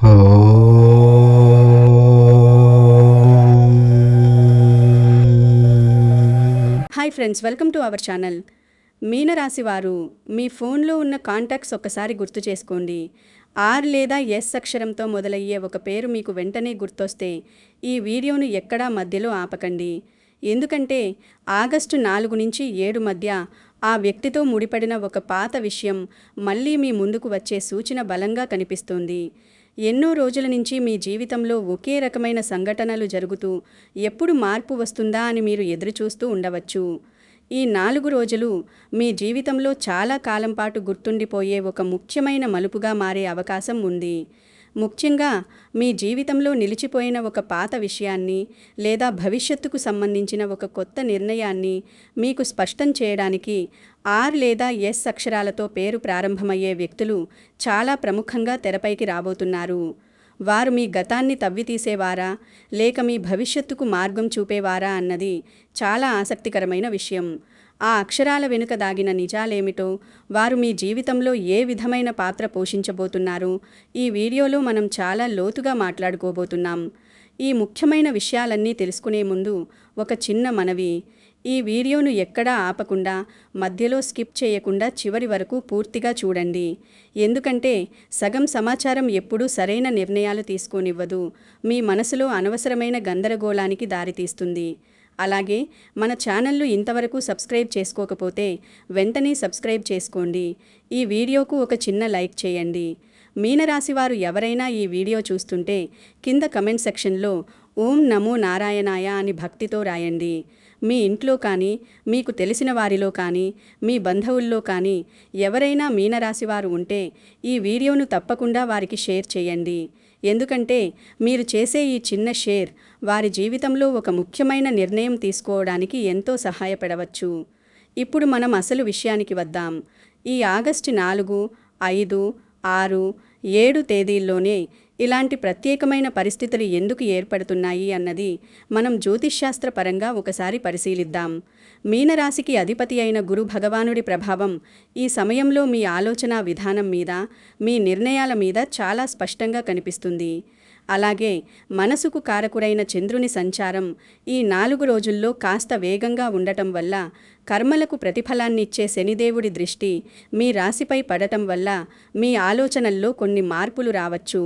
Hi friends, welcome to our channel. మీనరాశి వారు మీ ఫోన్లో ఉన్న కాంటాక్ట్స్ ఒక్కసారి గుర్తు చేసుకోండి. ఆర్ లేదా ఎస్ అక్షరంతో మొదలయ్యే ఒక పేరు మీకు వెంటనే గుర్తొస్తే ఈ వీడియోను ఎక్కడా మధ్యలో ఆపకండి. ఎందుకంటే ఆగస్టు 4 నుంచి 7 మధ్య ఆ వ్యక్తితో ముడిపడిన ఒక పాత విషయం మళ్ళీ మీ ముందుకు వచ్చే సూచన బలంగా కనిపిస్తోంది. ఎన్నో రోజుల నుంచి మీ జీవితంలో ఒకే రకమైన సంఘటనలు జరుగుతూ ఎప్పుడు మార్పు వస్తుందా అని మీరు ఎదురుచూస్తూ ఉండవచ్చు. ఈ 4 రోజులు మీ జీవితంలో చాలా కాలం పాటు గుర్తుండిపోయే ఒక ముఖ్యమైన మలుపుగా మారే అవకాశం ఉంది. ముఖ్యంగా మీ జీవితంలో నిలిచిపోయిన ఒక పాత విషయాన్ని లేదా భవిష్యత్తుకు సంబంధించిన ఒక కొత్త నిర్ణయాన్ని మీకు స్పష్టం చేయడానికి ఆర్ లేదా ఎస్ అక్షరాలతో పేరు ప్రారంభమయ్యే వ్యక్తులు చాలా ప్రముఖంగా తెరపైకి రాబోతున్నారు. వారు మీ గతాన్ని తవ్వితీసేవారా లేక మీ భవిష్యత్తుకు మార్గం చూపేవారా అన్నది చాలా ఆసక్తికరమైన విషయం. ఆ అక్షరాల వెనుక దాగిన నిజాలేమిటో, వారు మీ జీవితంలో ఏ విధమైన పాత్ర పోషించబోతున్నారు, ఈ వీడియోలో మనం చాలా లోతుగా మాట్లాడుకోబోతున్నాం. ఈ ముఖ్యమైన విషయాలన్నీ తెలుసుకునే ముందు ఒక చిన్న మనవి. ఈ వీడియోను ఎక్కడా ఆపకుండా, మధ్యలో స్కిప్ చేయకుండా చివరి వరకు పూర్తిగా చూడండి. ఎందుకంటే సగం సమాచారం ఎప్పుడూ సరైన నిర్ణయాలు తీసుకోనివ్వదు, మీ మనసులో అనవసరమైన గందరగోళానికి దారితీస్తుంది. అలాగే మన ఛానల్ను ఇంతవరకు సబ్స్క్రైబ్ చేసుకోకపోతే వెంటనే సబ్స్క్రైబ్ చేసుకోండి. ఈ వీడియోకు ఒక చిన్న లైక్ చేయండి. మీనరాశివారు ఎవరైనా ఈ వీడియో చూస్తుంటే కింద కమెంట్ సెక్షన్లో ఓం నమో నారాయణాయ అని భక్తితో రాయండి. మీ ఇంట్లో కానీ, మీకు తెలిసిన వారిలో కానీ, మీ బంధువుల్లో కానీ ఎవరైనా మీనరాశివారు ఉంటే ఈ వీడియోను తప్పకుండా వారికి షేర్ చేయండి. ఎందుకంటే మీరు చేసే ఈ చిన్న షేర్ వారి జీవితంలో ఒక ముఖ్యమైన నిర్ణయం తీసుకోవడానికి ఎంతో సహాయపడవచ్చు. ఇప్పుడు మనం అసలు విషయానికి వద్దాం. ఈ ఆగస్టు 4, 5, 6, 7 తేదీల్లోనే ఇలాంటి ప్రత్యేకమైన పరిస్థితులు ఎందుకు ఏర్పడుతున్నాయి అన్నది మనం జ్యోతిష్శాస్త్ర పరంగా ఒకసారి పరిశీలిద్దాం. మీనరాశికి అధిపతి అయిన గురు భగవానుడి ప్రభావం ఈ సమయంలో మీ ఆలోచన విధానం మీద, మీ నిర్ణయాల మీద చాలా స్పష్టంగా కనిపిస్తుంది. అలాగే మనసుకు కారకుడైన చంద్రుని సంచారం ఈ 4 రోజుల్లో కాస్త వేగంగా ఉండటం వల్ల, కర్మలకు ప్రతిఫలాన్నిచ్చే శనిదేవుడి దృష్టి మీ రాశిపై పడటం వల్ల మీ ఆలోచనల్లో కొన్ని మార్పులు రావచ్చు.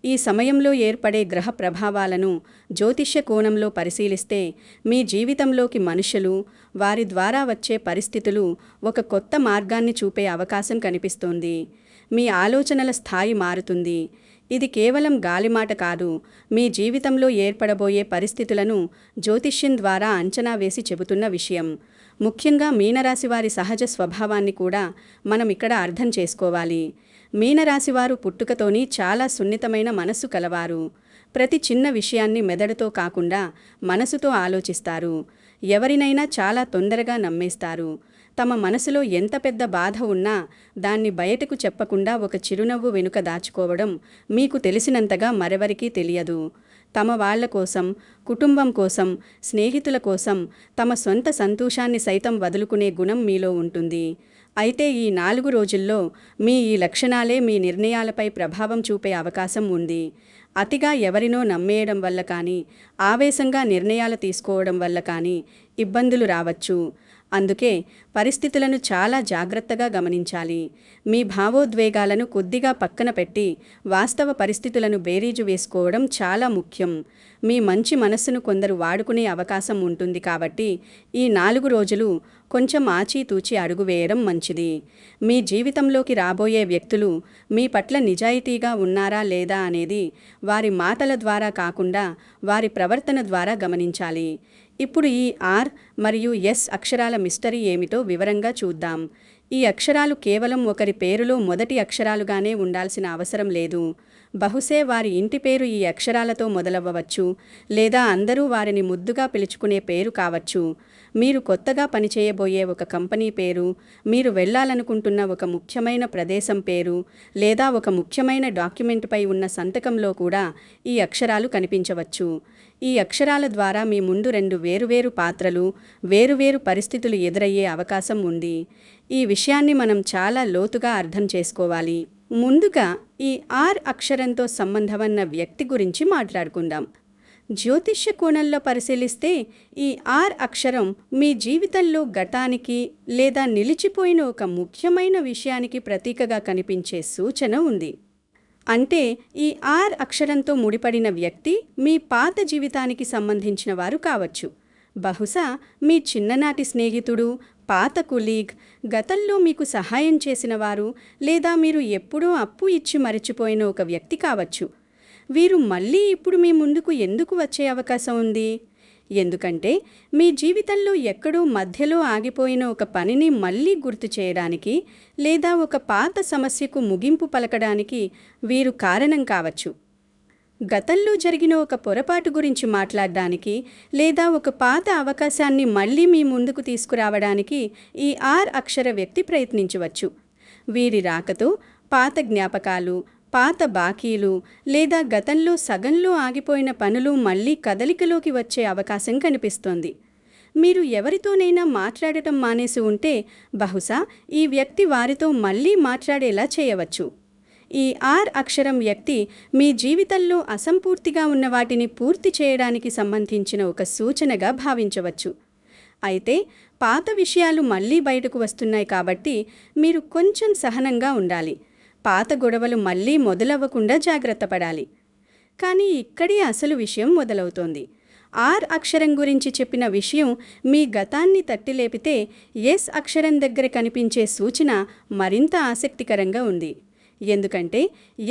ఈ సమయంలో ఏర్పడే గ్రహ ప్రభావాలను జ్యోతిష్య కోణంలో పరిశీలిస్తే మీ జీవితంలోకి మనుషులు, వారి ద్వారా వచ్చే పరిస్థితులు ఒక కొత్త మార్గాన్ని చూపే అవకాశం కనిపిస్తోంది. మీ ఆలోచనల స్థాయి మారుతుంది. ఇది కేవలం గాలిమాట కాదు, మీ జీవితంలో ఏర్పడబోయే పరిస్థితులను జ్యోతిష్యం ద్వారా అంచనా వేసి చెబుతున్న విషయం. ముఖ్యంగా మీనరాశివారి సహజ స్వభావాన్ని కూడా మనం ఇక్కడ అర్థం చేసుకోవాలి. మీనరాశివారు పుట్టుకతోని చాలా సున్నితమైన మనస్సు కలవారు. ప్రతి చిన్న విషయాన్ని మెదడుతో కాకుండా మనసుతో ఆలోచిస్తారు. ఎవరినైనా చాలా తొందరగా నమ్మేస్తారు. తమ మనసులో ఎంత పెద్ద బాధ ఉన్నా దాన్ని బయటకు చెప్పకుండా ఒక చిరునవ్వు వెనుక దాచుకోవడం మీకు తెలిసినంతగా మరెవరికీ తెలియదు. తమ వాళ్ల కోసం, కుటుంబం కోసం, స్నేహితుల కోసం తమ సొంత సంతోషాన్ని సైతం వదులుకునే గుణం మీలో ఉంటుంది. అయితే ఈ 4 రోజుల్లో మీ ఈ లక్షణాలే మీ నిర్ణయాలపై ప్రభావం చూపే అవకాశం ఉంది. అతిగా ఎవరినో నమ్మేయడం వల్ల కానీ, ఆవేశంగా నిర్ణయాలు తీసుకోవడం వల్ల కానీ ఇబ్బందులు రావచ్చు. అందుకే పరిస్థితులను చాలా జాగ్రత్తగా గమనించాలి. మీ భావోద్వేగాలను కొద్దిగా పక్కన పెట్టి వాస్తవ పరిస్థితులను బేరీజు వేసుకోవడం చాలా ముఖ్యం. మీ మంచి మనస్సును కొందరు వాడుకునే అవకాశం ఉంటుంది కాబట్టి ఈ 4 రోజులు కొంచెం ఆచితూచి అడుగు వేయడం మంచిది. మీ జీవితంలోకి రాబోయే వ్యక్తులు మీ పట్ల నిజాయితీగా ఉన్నారా లేదా అనేది వారి మాటల ద్వారా కాకుండా వారి ప్రవర్తన ద్వారా గమనించాలి. ఇప్పుడు ఈ ఆర్ మరియు ఎస్ అక్షరాల మిస్టరీ ఏమిటో వివరంగా చూద్దాం. ఈ అక్షరాలు కేవలం ఒకరి పేరులో మొదటి అక్షరాలుగానే ఉండాల్సిన అవసరం లేదు. బహుశే వారి ఇంటి పేరు ఈ అక్షరాలతో మొదలవ్వవచ్చు, లేదా అందరూ వారిని ముద్దుగా పిలుచుకునే పేరు కావచ్చు. మీరు కొత్తగా పనిచేయబోయే ఒక కంపెనీ పేరు, మీరు వెళ్ళాలనుకుంటున్న ఒక ముఖ్యమైన ప్రదేశం పేరు, లేదా ఒక ముఖ్యమైన డాక్యుమెంట్పై ఉన్న సంతకంలో కూడా ఈ అక్షరాలు కనిపించవచ్చు. ఈ అక్షరాల ద్వారా మీ ముందు 2 వేరువేరు పాత్రలు, వేరువేరు పరిస్థితులు ఎదురయ్యే అవకాశం ఉంది. ఈ విషయాన్ని మనం చాలా లోతుగా అర్థం చేసుకోవాలి. ముందుగా ఈ ఆర్ అక్షరంతో సంబంధమన్న వ్యక్తి గురించి మాట్లాడుకుందాం. జ్యోతిష్య కోణంలో పరిశీలిస్తే ఈ ఆర్ అక్షరం మీ జీవితంలో గతానికి లేదా నిలిచిపోయిన ఒక ముఖ్యమైన విషయానికి ప్రతీకగా కనిపించే సూచన ఉంది. అంటే ఈ ఆర్ అక్షరంతో ముడిపడిన వ్యక్తి మీ పాత జీవితానికి సంబంధించిన వారు కావచ్చు. బహుశా మీ చిన్ననాటి స్నేహితుడు, పాత కొలీగ్, గతంలో మీకు సహాయం చేసిన వారు, లేదా మీరు ఎప్పుడో అప్పు ఇచ్చి మరిచిపోయిన ఒక వ్యక్తి కావచ్చు. వీరు మళ్ళీ ఇప్పుడు మీ ముందుకు ఎందుకు వచ్చే అవకాశం ఉంది? ఎందుకంటే మీ జీవితంలో ఎక్కడో మధ్యలో ఆగిపోయిన ఒక పనిని మళ్ళీ గుర్తు చేయడానికి, లేదా ఒక పాత సమస్యకు ముగింపు పలకడానికి వీరు కారణం కావచ్చు. గతంలో జరిగిన ఒక పొరపాటు గురించి మాట్లాడడానికి, లేదా ఒక పాత అవకాశాన్ని మళ్ళీ మీ ముందుకు తీసుకురావడానికి ఈ ఆర్ అక్షర వ్యక్తి ప్రయత్నించవచ్చు. వీరి రాకతో పాత జ్ఞాపకాలు, పాత బాకీలు, లేదా గతంలో సగంలో ఆగిపోయిన పనులు మళ్ళీ కదలికలోకి వచ్చే అవకాశం కనిపిస్తోంది. మీరు ఎవరితోనైనా మాట్లాడటం మానేసి ఉంటే బహుశా ఈ వ్యక్తి వారితో మళ్ళీ మాట్లాడేలా చేయవచ్చు. ఈ ఆర్ అక్షరం వ్యక్తి మీ జీవితంలో అసంపూర్తిగా ఉన్న వాటిని పూర్తి చేయడానికి సంబంధించిన ఒక సూచనగా భావించవచ్చు. అయితే పాత విషయాలు మళ్ళీ బయటకు వస్తున్నాయి కాబట్టి మీరు కొంచెం సహనంగా ఉండాలి. పాత గొడవలు మళ్ళీ మొదలవ్వకుండా జాగ్రత్త పడాలి. కానీ ఇక్కడే అసలు విషయం మొదలవుతోంది. ఆర్ అక్షరం గురించి చెప్పిన విషయం మీ గతాన్ని తట్టిలేపితే ఎస్ అక్షరం దగ్గర కనిపించే సూచన మరింత ఆసక్తికరంగా ఉంది. ఎందుకంటే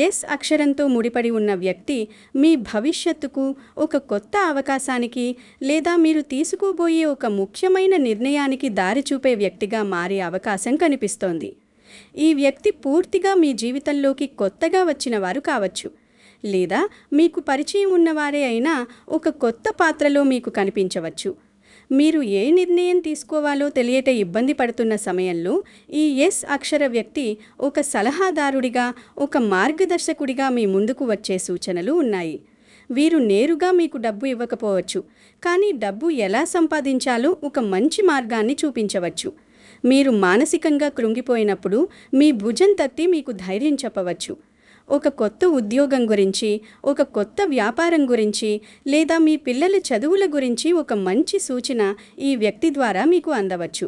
ఎస్ అక్షరంతో ముడిపడి ఉన్న వ్యక్తి మీ భవిష్యత్తుకు, ఒక కొత్త అవకాశానికి, లేదా మీరు తీసుకోబోయే ఒక ముఖ్యమైన నిర్ణయానికి దారి చూపే వ్యక్తిగా మారే అవకాశం కనిపిస్తోంది. ఈ వ్యక్తి పూర్తిగా మీ జీవితంలోకి కొత్తగా వచ్చిన వారు కావచ్చు, లేదా మీకు పరిచయం ఉన్నవారే అయినా ఒక కొత్త పాత్రలో మీకు కనిపించవచ్చు. మీరు ఏ నిర్ణయం తీసుకోవాలో తెలియట ఇబ్బంది పడుతున్న సమయంలో ఈ ఎస్ అక్షర వ్యక్తి ఒక సలహాదారుడిగా, ఒక మార్గదర్శకుడిగా మీ ముందుకు వచ్చే సూచనలు ఉన్నాయి. వీరు నేరుగా మీకు డబ్బు ఇవ్వకపోవచ్చు, కానీ డబ్బు ఎలా సంపాదించాలో ఒక మంచి మార్గాన్ని చూపించవచ్చు. మీరు మానసికంగా కృంగిపోయినప్పుడు మీ భుజం తట్టి మీకు ధైర్యం చెప్పవచ్చు. ఒక కొత్త ఉద్యోగం గురించి, ఒక కొత్త వ్యాపారం గురించి, లేదా మీ పిల్లల చదువుల గురించి ఒక మంచి సూచన ఈ వ్యక్తి ద్వారా మీకు అందవచ్చు.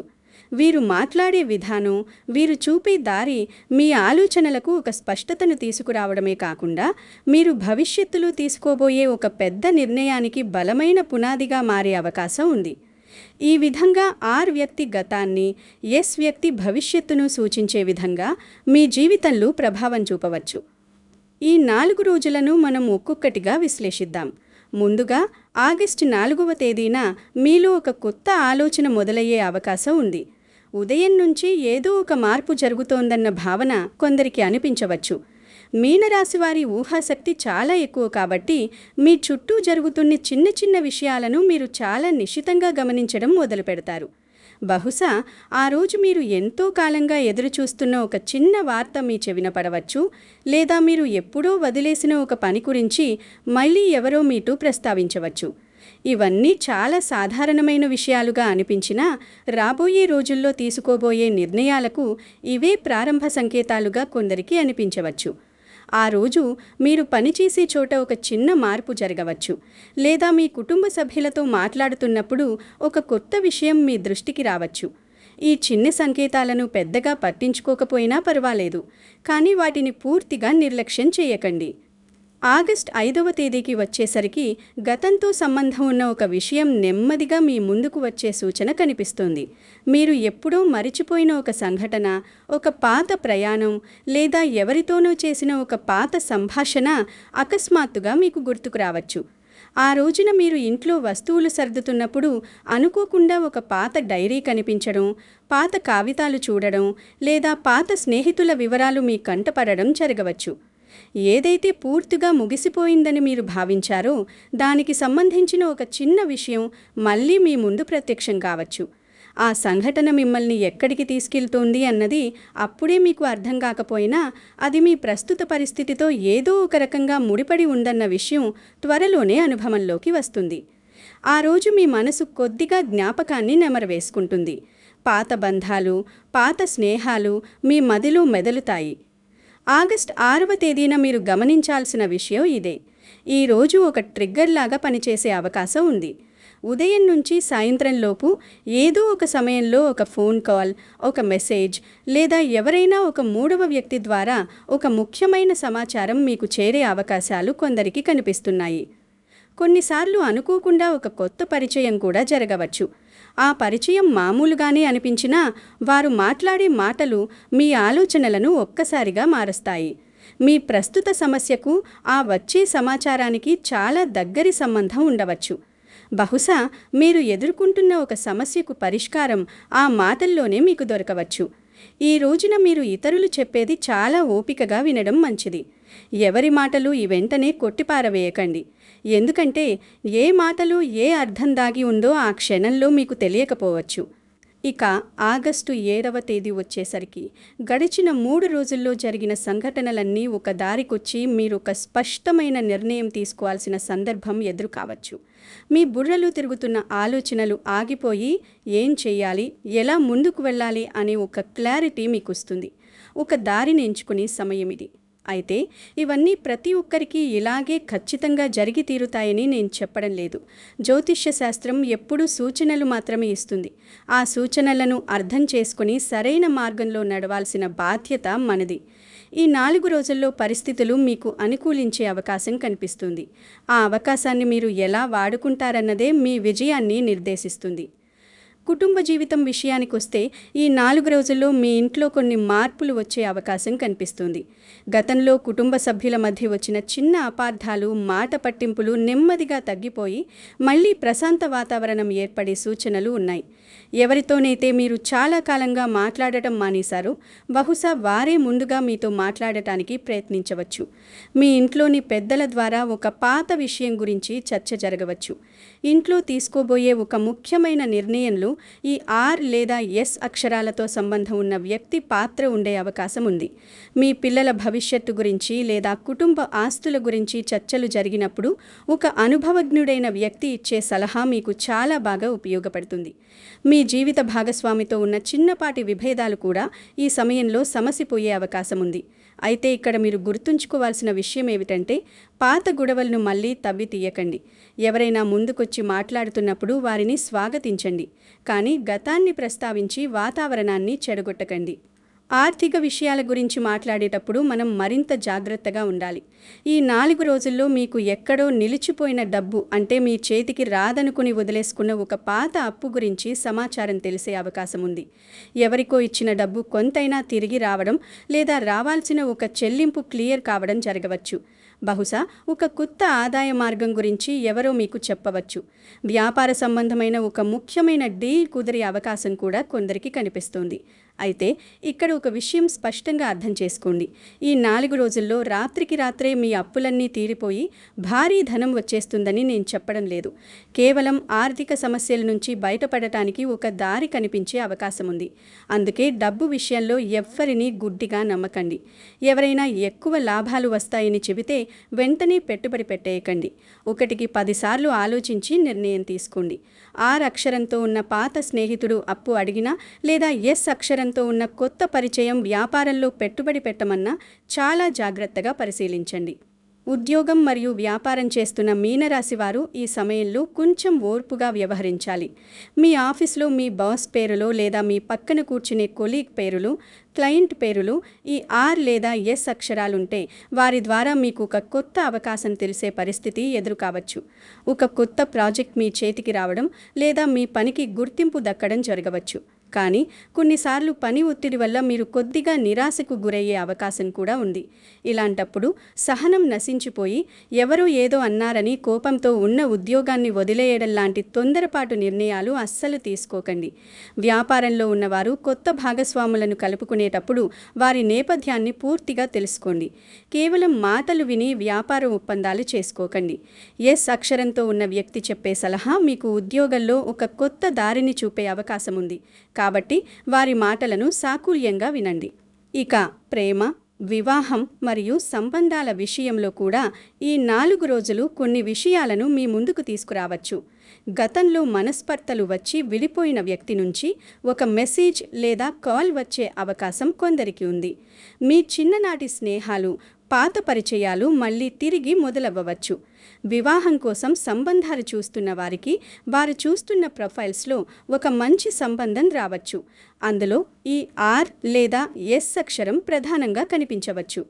వీరు మాట్లాడే విధానం, వీరు చూపే దారి మీ ఆలోచనలకు ఒక స్పష్టతను తీసుకురావడమే కాకుండా మీరు భవిష్యత్తులో తీసుకోబోయే ఒక పెద్ద నిర్ణయానికి బలమైన పునాదిగా మారే అవకాశం ఉంది. ఈ విధంగా ఆర్ వ్యక్తి గతాన్ని, ఎస్ వ్యక్తి భవిష్యత్తును సూచించే విధంగా మీ జీవితంలో ప్రభావం చూపవచ్చు. ఈ 4 రోజులను మనం ఒక్కొక్కటిగా విశ్లేషిద్దాం. ముందుగా ఆగస్టు 4వ తేదీన మీలో ఒక కొత్త ఆలోచన మొదలయ్యే అవకాశం ఉంది. ఉదయం నుంచి ఏదో ఒక మార్పు జరుగుతోందన్న భావన కొందరికి అనిపించవచ్చు. మీనరాశి వారి ఊహాశక్తి చాలా ఎక్కువ కాబట్టి మీ చుట్టూ జరుగుతున్న చిన్న చిన్న విషయాలను మీరు చాలా నిశితంగా గమనించడం మొదలు పెడతారు. బహుశా ఆ రోజు మీరు ఎంతో కాలంగా ఎదురుచూస్తున్న ఒక చిన్న వార్త మీ చెవిన పడవచ్చు, లేదా మీరు ఎప్పుడో వదిలేసిన ఒక పని గురించి మళ్ళీ ఎవరో మీతో ప్రస్తావించవచ్చు. ఇవన్నీ చాలా సాధారణమైన విషయాలుగా అనిపించినా రాబోయే రోజుల్లో తీసుకోబోయే నిర్ణయాలకు ఇవే ప్రారంభ సంకేతాలుగా కొందరికి అనిపించవచ్చు. ఆ రోజు మీరు పనిచేసే చోట ఒక చిన్న మార్పు జరగవచ్చు, లేదా మీ కుటుంబ సభ్యులతో మాట్లాడుతున్నప్పుడు ఒక కొత్త విషయం మీ దృష్టికి రావచ్చు. ఈ చిన్న సంకేతాలను పెద్దగా పట్టించుకోకపోయినా పర్వాలేదు, కానీ వాటిని పూర్తిగా నిర్లక్ష్యం చేయకండి. ఆగస్టు 5వ తేదీకి వచ్చేసరికి గతంతో సంబంధం ఉన్న ఒక విషయం నెమ్మదిగా మీ ముందుకు వచ్చే సూచన కనిపిస్తోంది. మీరు ఎప్పుడో మరిచిపోయిన ఒక సంఘటన, ఒక పాత ప్రయాణం, లేదా ఎవరితోనో చేసిన ఒక పాత సంభాషణ అకస్మాత్తుగా మీకు గుర్తుకు రావచ్చు. ఆ రోజున మీరు ఇంట్లో వస్తువులు సర్దుతున్నప్పుడు అనుకోకుండా ఒక పాత డైరీ కనిపించడం, పాత కాగితాలు చూడడం, లేదా పాత స్నేహితుల వివరాలు మీ కంటపడడం జరగవచ్చు. ఏదైతే పూర్తిగా ముగిసిపోయిందని మీరు భావించారో దానికి సంబంధించిన ఒక చిన్న విషయం మళ్ళీ మీ ముందు ప్రత్యక్షం కావచ్చు. ఆ సంఘటన మిమ్మల్ని ఎక్కడికి తీసుకెళ్తోంది అన్నది అప్పుడే మీకు అర్థం కాకపోయినా అది మీ ప్రస్తుత పరిస్థితితో ఏదో ఒక రకంగా ముడిపడి ఉందన్న విషయం త్వరలోనే అనుభవంలోకి వస్తుంది. ఆ రోజు మీ మనసు కొద్దిగా జ్ఞాపకాన్ని నెమరవేసుకుంటుంది. పాత బంధాలు, పాత స్నేహాలు మీ మదిలో మెదలుతాయి. ఆగస్ట్ 6వ తేదీన మీరు గమనించాల్సిన విషయం ఇదే. ఈ రోజు ఒక ట్రిగ్గర్ లాగా పనిచేసే అవకాశం ఉంది. ఉదయం నుంచి సాయంత్రంలోపు ఏదో ఒక సమయంలో ఒక ఫోన్ కాల్, ఒక మెసేజ్ లేదా ఎవరైనా ఒక మూడవ వ్యక్తి ద్వారా ఒక ముఖ్యమైన సమాచారం మీకు చేరే అవకాశాలు కొందరికి కనిపిస్తున్నాయి. కొన్నిసార్లు అనుకోకుండా ఒక కొత్త పరిచయం కూడా జరగవచ్చు. ఆ పరిచయం మామూలుగానే అనిపించినా వారు మాట్లాడే మాటలు మీ ఆలోచనలను ఒక్కసారిగా మారుస్తాయి. మీ ప్రస్తుత సమస్యకు ఆ వచ్చే సమాచారానికి చాలా దగ్గరి సంబంధం ఉండవచ్చు. బహుశా మీరు ఎదుర్కొంటున్న ఒక సమస్యకు పరిష్కారం ఆ మాటల్లోనే మీకు దొరకవచ్చు. ఈ రోజున మీరు ఇతరులు చెప్పేది చాలా ఓపికగా వినడం మంచిది. ఎవరి మాటలు వెంటనే కొట్టిపారవేయకండి. ఎందుకంటే ఏ మాటలు ఏ అర్థం దాగి ఉందో ఆ క్షణంలో మీకు తెలియకపోవచ్చు. ఇక ఆగస్టు 7వ తేదీ వచ్చేసరికి గడిచిన 3 రోజుల్లో జరిగిన సంఘటనలన్నీ ఒక దారికొచ్చి మీరు ఒక స్పష్టమైన నిర్ణయం తీసుకోవాల్సిన సందర్భం ఎదురు కావచ్చు. మీ బుర్రలో తిరుగుతున్న ఆలోచనలు ఆగిపోయి ఏం చేయాలి, ఎలా ముందుకు వెళ్ళాలి అనే ఒక క్లారిటీ మీకు వస్తుంది. ఒక దారిని ఎంచుకునే సమయం ఇది. అయితే ఇవన్నీ ప్రతి ఒక్కరికి ఇలాగే ఖచ్చితంగా జరిగి తీరుతాయని నేను చెప్పడం లేదు. జ్యోతిష్య శాస్త్రం ఎప్పుడూ సూచనలు మాత్రమే ఇస్తుంది. ఆ సూచనలను అర్థం చేసుకుని సరైన మార్గంలో నడవాల్సిన బాధ్యత మనది. ఈ 4 రోజుల్లో పరిస్థితులు మీకు అనుకూలించే అవకాశం కనిపిస్తుంది. ఆ అవకాశాన్ని మీరు ఎలా వాడుకుంటారన్నదే మీ విజయాన్ని నిర్దేశిస్తుంది. కుటుంబ జీవితం విషయానికొస్తే ఈ 4 రోజుల్లో మీ ఇంట్లో కొన్ని మార్పులు వచ్చే అవకాశం కనిపిస్తుంది. గతంలో కుటుంబ సభ్యుల మధ్య వచ్చిన చిన్న అపార్థాలు, మాట పట్టింపులు నెమ్మదిగా తగ్గిపోయి మళ్ళీ ప్రశాంత వాతావరణం ఏర్పడే సూచనలు ఉన్నాయి. ఎవరితోనైతే మీరు చాలా కాలంగా మాట్లాడటం మానేశారో బహుశా వారే ముందుగా మీతో మాట్లాడటానికి ప్రయత్నించవచ్చు. మీ ఇంట్లోని పెద్దల ద్వారా ఒక పాత విషయం గురించి చర్చ జరగవచ్చు. ఇంట్లో తీసుకోబోయే ఒక ముఖ్యమైన నిర్ణయంలో ఈ ఆర్ లేదా ఎస్ అక్షరాలతో సంబంధం ఉన్న వ్యక్తి పాత్ర ఉండే అవకాశం ఉంది. మీ పిల్లల భవిష్యత్తు గురించి లేదా కుటుంబ ఆస్తుల గురించి చర్చలు జరిగినప్పుడు ఒక అనుభవజ్ఞుడైన వ్యక్తి ఇచ్చే సలహా మీకు చాలా బాగా ఉపయోగపడుతుంది. మీ జీవిత భాగస్వామితో ఉన్న చిన్నపాటి విభేదాలు కూడా ఈ సమయంలో సమసిపోయే అవకాశం ఉంది. అయితే ఇక్కడ మీరు గుర్తుంచుకోవాల్సిన విషయం ఏమిటంటే పాత గొడవలను మళ్ళీ తవ్వి తీయకండి. ఎవరైనా ముందుకొచ్చి మాట్లాడుతున్నప్పుడు వారిని స్వాగతించండి, కానీ గతాన్ని ప్రస్తావించి వాతావరణాన్ని చెడగొట్టకండి. ఆర్థిక విషయాల గురించి మాట్లాడేటప్పుడు మనం మరింత జాగ్రత్తగా ఉండాలి. ఈ 4 రోజుల్లో మీకు ఎక్కడో నిలిచిపోయిన డబ్బు అంటే మీ చేతికి రాదనుకుని వదిలేసుకున్న ఒక పాత అప్పు గురించి సమాచారం తెలిసే అవకాశం ఉంది. ఎవరికో ఇచ్చిన డబ్బు కొంతైనా తిరిగి రావడం లేదా రావాల్సిన ఒక చెల్లింపు క్లియర్ కావడం జరగవచ్చు. బహుశా ఒక కొత్త ఆదాయ మార్గం గురించి ఎవరో మీకు చెప్పవచ్చు. వ్యాపార సంబంధమైన ఒక ముఖ్యమైన డీల్ కుదిరే అవకాశం కూడా కొందరికి కనిపిస్తోంది. అయితే ఇక్కడ ఒక విషయం స్పష్టంగా అర్థం చేసుకోండి. ఈ 4 రోజుల్లో రాత్రికి రాత్రే మీ అప్పులన్నీ తీరిపోయి భారీ ధనం వచ్చేస్తుందని నేను చెప్పడం లేదు. కేవలం ఆర్థిక సమస్యల నుంచి బయటపడటానికి ఒక దారి కనిపించే అవకాశం ఉంది. అందుకే డబ్బు విషయంలో ఎవ్వరినీ గుడ్డిగా నమ్మకండి. ఎవరైనా ఎక్కువ లాభాలు వస్తాయని చెబితే వెంటనే పెట్టుబడి పెట్టేయకండి. 1కి 10 సార్లు ఆలోచించి నిర్ణయం తీసుకోండి. ఆర్ అక్షరంతో ఉన్న పాత స్నేహితుడు అప్పు అడిగినా లేదా ఎస్ అక్షరంతో ఉన్న కొత్త పరిచయం వ్యాపారంలో పెట్టుబడి పెట్టమన్నా చాలా జాగ్రత్తగా పరిశీలించండి. ఉద్యోగం మరియు వ్యాపారం చేస్తున్న మీనరాశి వారు ఈ సమయంలో కొంచెం ఓర్పుగా వ్యవహరించాలి. మీ ఆఫీస్లో మీ బాస్ పేరులో లేదా మీ పక్కన కూర్చునే కొలీగ్ పేరులో, క్లయింట్ పేరులో ఈ ఆర్ లేదా ఎస్ అక్షరాలుంటే వారి ద్వారా మీకు ఒక కొత్త అవకాశం తెలిసే పరిస్థితి ఎదురు కావచ్చు. ఒక కొత్త ప్రాజెక్ట్ మీ చేతికి రావడం లేదా మీ పనికి గుర్తింపు దక్కడం జరగవచ్చు. కానీ కొన్నిసార్లు పని ఒత్తిడి వల్ల మీరు కొద్దిగా నిరాశకు గురయ్యే అవకాశం కూడా ఉంది. ఇలాంటప్పుడు సహనం నశించిపోయి ఎవరో ఏదో అన్నారని కోపంతో ఉన్న ఉద్యోగాన్ని వదిలేయడం లాంటి తొందరపాటు నిర్ణయాలు అస్సలు తీసుకోకండి. వ్యాపారంలో ఉన్నవారు కొత్త భాగస్వాములను కలుపుకునేటప్పుడు వారి నేపథ్యాన్ని పూర్తిగా తెలుసుకోండి. కేవలం మాటలు విని వ్యాపార ఒప్పందాలు చేసుకోకండి. ఎస్ అక్షరంతో ఉన్న వ్యక్తి చెప్పే సలహా మీకు ఉద్యోగంలో ఒక కొత్త దారిని చూపే అవకాశం ఉంది. కాబట్టి వారి మాటలను సాకుల్యంగా వినండి. ఇక ప్రేమ, వివాహం మరియు సంబంధాల విషయంలో కూడా ఈ 4 రోజులు కొన్ని విషయాలను మీ ముందుకు తీసుకురావచ్చు. గతంలో మనస్పర్ధలు వచ్చి విడిపోయిన వ్యక్తి నుంచి ఒక మెసేజ్ లేదా కాల్ వచ్చే అవకాశం కొందరికి ఉంది. మీ చిన్ననాటి స్నేహాలు, పాత పరిచయాలు మళ్ళీ తిరిగి మొదలవ్వవచ్చు. వివాహం కోసం సంబంధాలు చూస్తున్న వారికి వారు చూస్తున్న ప్రొఫైల్స్లో ఒక మంచి సంబంధం రావచ్చు. అందులో ఈ ఆర్ లేదా ఎస్ అక్షరం ప్రధానంగా కనిపించవచ్చు.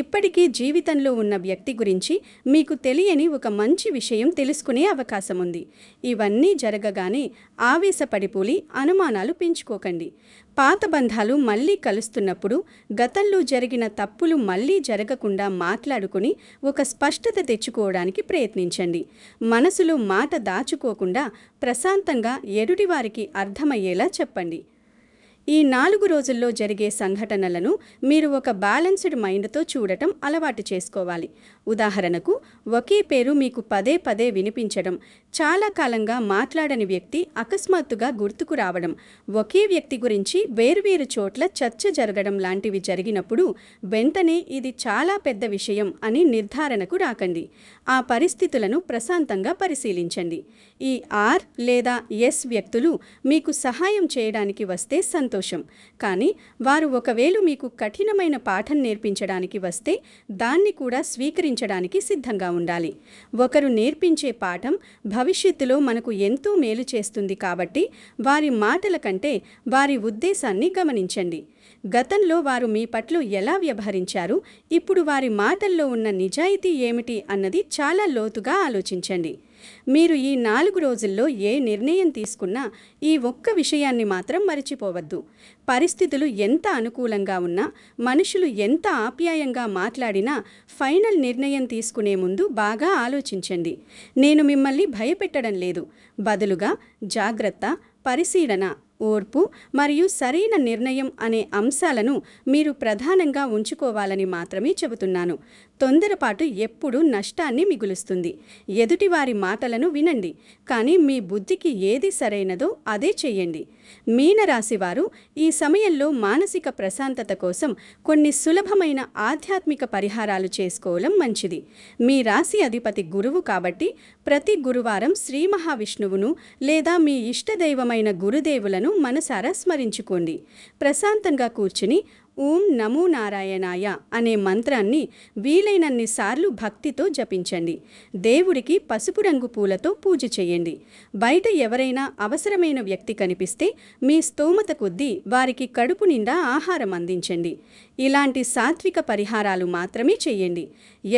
ఇప్పటికీ జీవితంలో ఉన్న వ్యక్తి గురించి మీకు తెలియని ఒక మంచి విషయం తెలుసుకునే అవకాశం ఉంది. ఇవన్నీ జరగగానే ఆవేశపడిపోలి అనుమానాలు పెంచుకోకండి. పాత బంధాలు మళ్ళీ కలుస్తున్నప్పుడు గతంలో జరిగిన తప్పులు మళ్ళీ జరగకుండా మాట్లాడుకుని ఒక స్పష్టత తెచ్చుకోవడానికి ప్రయత్నించండి. మనసులో మాట దాచుకోకుండా ప్రశాంతంగా ఎదుటివారికి అర్థమయ్యేలా చెప్పండి. ఈ 4 రోజుల్లో జరిగే సంఘటనలను మీరు ఒక బ్యాలెన్స్డ్ మైండ్తో చూడటం అలవాటు చేసుకోవాలి. ఉదాహరణకు, ఒకే పేరు మీకు పదే పదే వినిపించడం, చాలా కాలంగా మాట్లాడని వ్యక్తి అకస్మాత్తుగా గుర్తుకు రావడం, ఒకే వ్యక్తి గురించి వేర్వేరు చోట్ల చర్చ జరగడం లాంటివి జరిగినప్పుడు వెంటనే ఇది చాలా పెద్ద విషయం అని నిర్ధారణకు రాకండి. ఆ పరిస్థితులను ప్రశాంతంగా పరిశీలించండి. ఈ ఆర్ లేదా ఎస్ వ్యక్తులు మీకు సహాయం చేయడానికి వస్తే సంతోషం. కానీ వారు ఒకవేళ మీకు కఠినమైన పాఠం నేర్పించడానికి వస్తే దాన్ని కూడా స్వీకరించడానికి సిద్ధంగా ఉండాలి. ఒకరు నేర్పించే పాఠం భవిష్యత్తులో మనకు ఎంతో మేలు చేస్తుంది కాబట్టి వారి మాటల కంటే వారి ఉద్దేశాన్ని గమనించండి. గతంలో వారు మీ పట్ల ఎలా వ్యవహరించారు, ఇప్పుడు వారి మాటల్లో ఉన్న నిజాయితీ ఏమిటి అన్నది చాలా లోతుగా ఆలోచించండి. మీరు ఈ 4 రోజుల్లో ఏ నిర్ణయం తీసుకున్నా ఈ ఒక్క విషయాన్ని మాత్రం మరిచిపోవద్దు. పరిస్థితులు ఎంత అనుకూలంగా ఉన్నా, మనుషులు ఎంత ఆప్యాయంగా మాట్లాడినా ఫైనల్ నిర్ణయం తీసుకునే ముందు బాగా ఆలోచించండి. నేను మిమ్మల్ని భయపెట్టడం లేదు, బదులుగా జాగ్రత్త, పరిశీలన, ఓర్పు మరియు సరైన నిర్ణయం అనే అంశాలను మీరు ప్రధానంగా ఉంచుకోవాలని మాత్రమే చెబుతున్నాను. తొందరపాటు ఎప్పుడూ నష్టాన్ని మిగులుస్తుంది. ఎదుటివారి మాటలను వినండి, కానీ మీ బుద్ధికి ఏది సరైనదో అదే చెయ్యండి. మీనరాశివారు ఈ సమయంలో మానసిక ప్రశాంతత కోసం కొన్ని సులభమైన ఆధ్యాత్మిక పరిహారాలు చేసుకోవడం మంచిది. మీ రాశి అధిపతి గురువు కాబట్టి ప్రతి గురువారం శ్రీ మహావిష్ణువును లేదా మీ ఇష్టదైవమైన గురుదేవులను మనసారా స్మరించుకోండి. ప్రశాంతంగా కూర్చుని ఓం నమో నారాయణాయ అనే మంత్రాన్ని వీలైనన్ని సార్లు భక్తితో జపించండి. దేవుడికి పసుపు రంగు పూలతో పూజ చేయండి. బయట ఎవరైనా అవసరమైన వ్యక్తి కనిపిస్తే మీ స్తోమత కొద్దీ వారికి కడుపు నిండా ఆహారం అందించండి. ఇలాంటి సాత్విక పరిహారాలు మాత్రమే చేయండి.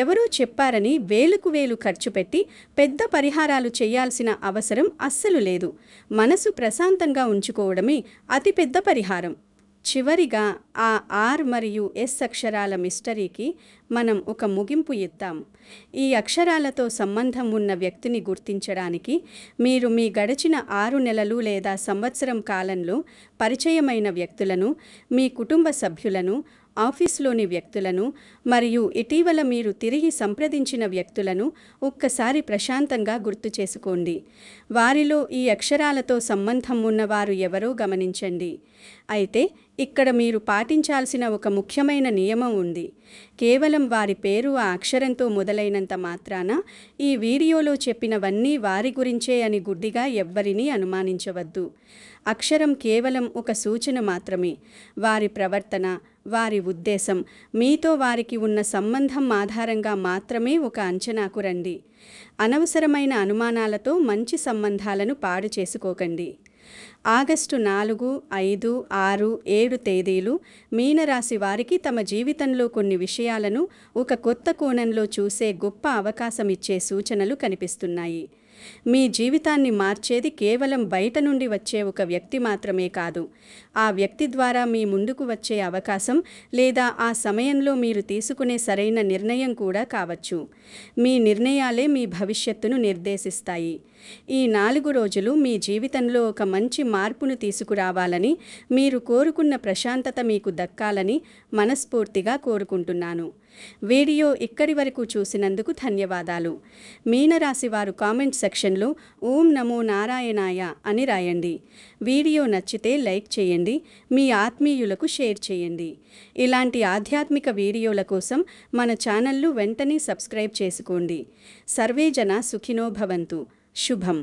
ఎవరో చెప్పారని వేలుకు వేలు ఖర్చు పెట్టి పెద్ద పరిహారాలు చేయాల్సిన అవసరం అస్సలు లేదు. మనసు ప్రశాంతంగా ఉంచుకోవడమే అతిపెద్ద పరిహారం. చివరిగా ఆ ఆర్ మరియు ఎస్ అక్షరాల మిస్టరీకి మనం ఒక ముగింపు ఇద్దాం. ఈ అక్షరాలతో సంబంధం ఉన్న వ్యక్తిని గుర్తించడానికి మీరు మీ గడిచిన 6 నెలలు లేదా సంవత్సరం కాలంలో పరిచయమైన వ్యక్తులను, మీ కుటుంబ సభ్యులను, ఆఫీసులోని వ్యక్తులను మరియు ఇటీవల మీరు తిరిగి సంప్రదించిన వ్యక్తులను ఒక్కసారి ప్రశాంతంగా గుర్తు చేసుకోండి. వారిలో ఈ అక్షరాలతో సంబంధం ఉన్నవారు ఎవరో గమనించండి. అయితే ఇక్కడ మీరు పాటించాల్సిన ఒక ముఖ్యమైన నియమం ఉంది. కేవలం వారి పేరు ఆ అక్షరంతో మొదలైనంత మాత్రాన ఈ వీడియోలో చెప్పినవన్నీ వారి గురించే అని గుడ్డిగా ఎవ్వరినీ అనుమానించవద్దు. అక్షరం కేవలం ఒక సూచన మాత్రమే. వారి ప్రవర్తన, వారి ఉద్దేశం, మీతో వారికి ఉన్న సంబంధం ఆధారంగా మాత్రమే ఒక అంచనాకు రండి. అనవసరమైన అనుమానాలతో మంచి సంబంధాలను పాడు చేసుకోకండి. ఆగస్టు 4, 5, 6, 7 తేదీలు మీనరాశి వారికి తమ జీవితంలో కొన్ని విషయాలను ఒక కొత్త కోణంలో చూసే గొప్ప అవకాశం ఇచ్చే సూచనలు కనిపిస్తున్నాయి. మీ జీవితాన్ని మార్చేది కేవలం బయట నుండి వచ్చే ఒక వ్యక్తి మాత్రమే కాదు. ఆ వ్యక్తి ద్వారా మీ ముందుకు వచ్చే అవకాశం లేదా ఆ సమయంలో మీరు తీసుకునే సరైన నిర్ణయం కూడా కావచ్చు. మీ నిర్ణయాలే మీ భవిష్యత్తును నిర్దేశిస్తాయి. ఈ 4 రోజులు మీ జీవితంలో ఒక మంచి మార్పును తీసుకురావాలని, మీరు కోరుకున్న ప్రశాంతత మీకు దక్కాలని మనస్ఫూర్తిగా కోరుకుంటున్నాను. వీడియో ఇక్కడి వరకు చూసినందుకు ధన్యవాదాలు. మీనరాశి వారు కామెంట్ సెక్షన్లో ఓం నమో నారాయణాయ అని రాయండి. వీడియో నచ్చితే లైక్ చేయండి, మీ ఆత్మీయులకు షేర్ చేయండి. ఇలాంటి ఆధ్యాత్మిక వీడియోల కోసం మన ఛానల్ను వెంటనే సబ్స్క్రైబ్ చేసుకోండి. సర్వే జన సుఖినో భవంతు. శుభం.